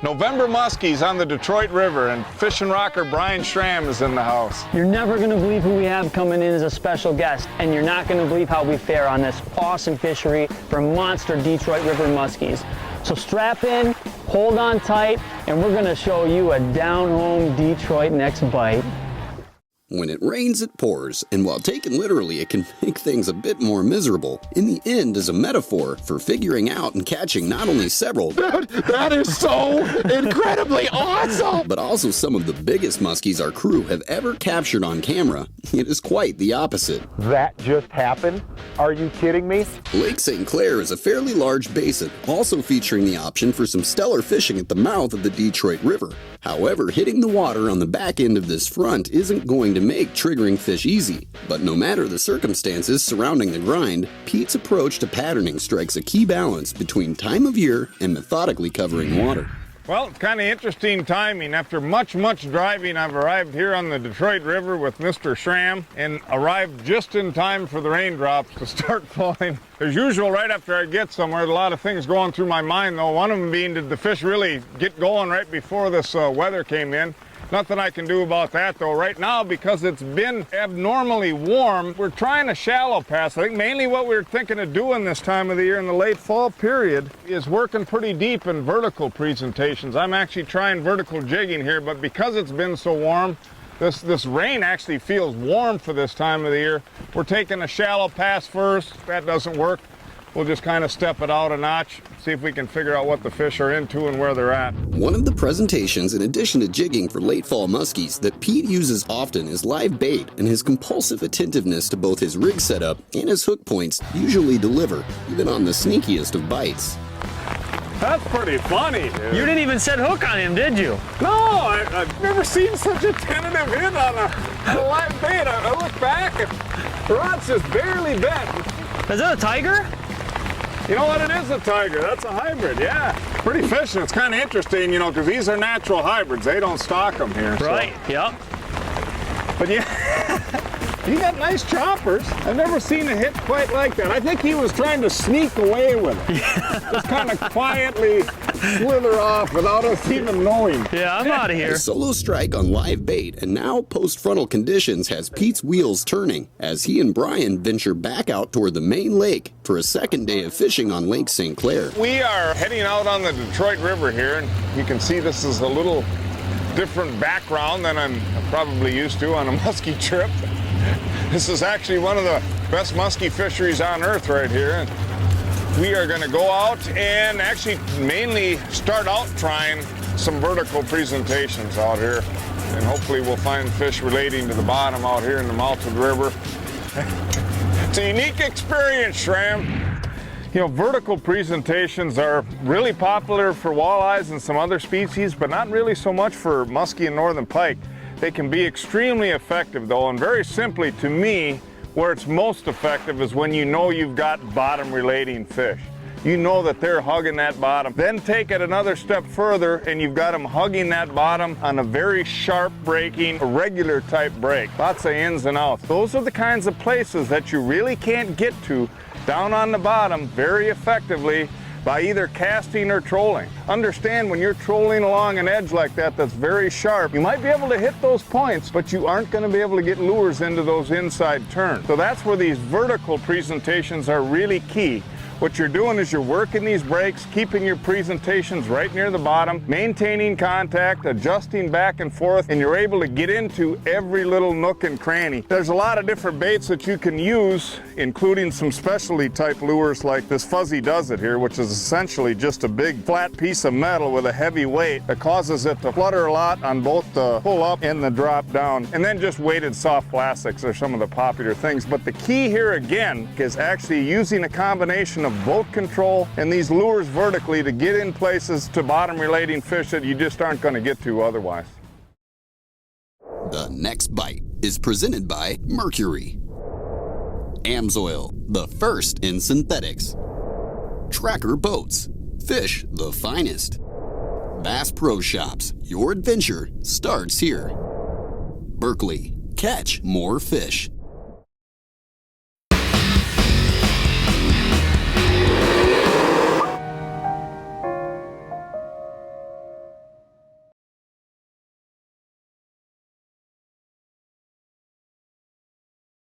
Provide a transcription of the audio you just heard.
November muskies on the Detroit River, and fishing rocker Brian Schram is in the house. You're never going to believe who we have coming in as a special guest, and you're not going to believe how we fare on this awesome fishery for monster Detroit River muskies. So strap in, hold on tight, and we're going to show you a down-home Detroit next bite. When it rains, it pours, and while taken literally, it can make things a bit more miserable. In the end is a metaphor for figuring out and catching not only several, That is so incredibly awesome! but also some of the biggest muskies our crew have ever captured on camera. It is quite the opposite. That just happened? Are you kidding me? Lake St. Clair is a fairly large basin, also featuring the option for some stellar fishing at the mouth of the Detroit River. However, hitting the water on the back end of this front isn't going to make triggering fish easy. But no matter the circumstances surrounding the grind, Pete's approach to patterning strikes a key balance between time of year and methodically covering water. Well, it's kind of interesting timing. After much driving, I've arrived here on the Detroit River with Mr. Schram and arrived just in time for the raindrops to start falling. As usual, right after I get somewhere, a lot of things going through my mind, though. One of them being, did the fish really get going right before this weather came in? Nothing I can do about that, though. Right now, because it's been abnormally warm, we're trying a shallow pass. I think mainly what we're thinking of doing this time of the year in the late fall period is working pretty deep in vertical presentations. I'm actually trying vertical jigging here, but because it's been so warm, this rain actually feels warm for this time of the year. We're taking a shallow pass first. If that doesn't work, we'll just kind of step it out a notch, see if we can figure out what the fish are into and where they're at. One of the presentations, in addition to jigging for late fall muskies, that Pete uses often is live bait, and his compulsive attentiveness to both his rig setup and his hook points usually deliver, even on the sneakiest of bites. That's pretty funny, dude. You didn't even set hook on him, did you? No, I've never seen such a tentative hit on a live bait. I look back and the rod's just barely bent. Is that a tiger? You know what, it is a tiger. That's a hybrid, yeah. Pretty fishing. It's kind of interesting, you know, because these are natural hybrids. They don't stock them here. Right, so. yep. But yeah, he got nice choppers. I've never seen a hit quite like that. I think he was trying to sneak away with it. Just kind of quietly slither off without us even knowing. Yeah, I'm out of here. A solo strike on live bait and now post-frontal conditions has Pete's wheels turning as he and Brian venture back out toward the main lake for a second day of fishing on Lake St. Clair. We are heading out on the Detroit River here, and you can see this is a little different background than I'm probably used to on a muskie trip. This is actually one of the best muskie fisheries on earth right here. And we are going to go out and actually mainly start out trying some vertical presentations out here. And hopefully we'll find fish relating to the bottom out here in the mouth of the river. It's a unique experience, Schram. You know, vertical presentations are really popular for walleyes and some other species, but not really so much for muskie and northern pike. They can be extremely effective, though, and very simply, to me, where it's most effective is when you know you've got bottom-relating fish. You know that they're hugging that bottom. Then take it another step further, and you've got them hugging that bottom on a very sharp breaking, regular type break. Lots of ins and outs. Those are the kinds of places that you really can't get to down on the bottom very effectively by either casting or trolling. Understand, when you're trolling along an edge like that that's very sharp, you might be able to hit those points, but you aren't going to be able to get lures into those inside turns. So that's where these vertical presentations are really key. What you're doing is you're working these breaks, keeping your presentations right near the bottom, maintaining contact, adjusting back and forth, and you're able to get into every little nook and cranny. There's a lot of different baits that you can use, including some specialty type lures like this Fuzzy Does It here, which is essentially just a big flat piece of metal with a heavy weight that causes it to flutter a lot on both the pull up and the drop down. And then just weighted soft plastics are some of the popular things. But the key here again is actually using a combination of boat control and these lures vertically to get in places to bottom relating fish that you just aren't going to get to otherwise. The next bite is presented by Mercury, Amsoil, the first in synthetics, Tracker Boats, fish the finest, Bass Pro Shops, your adventure starts here, Berkeley, catch more fish.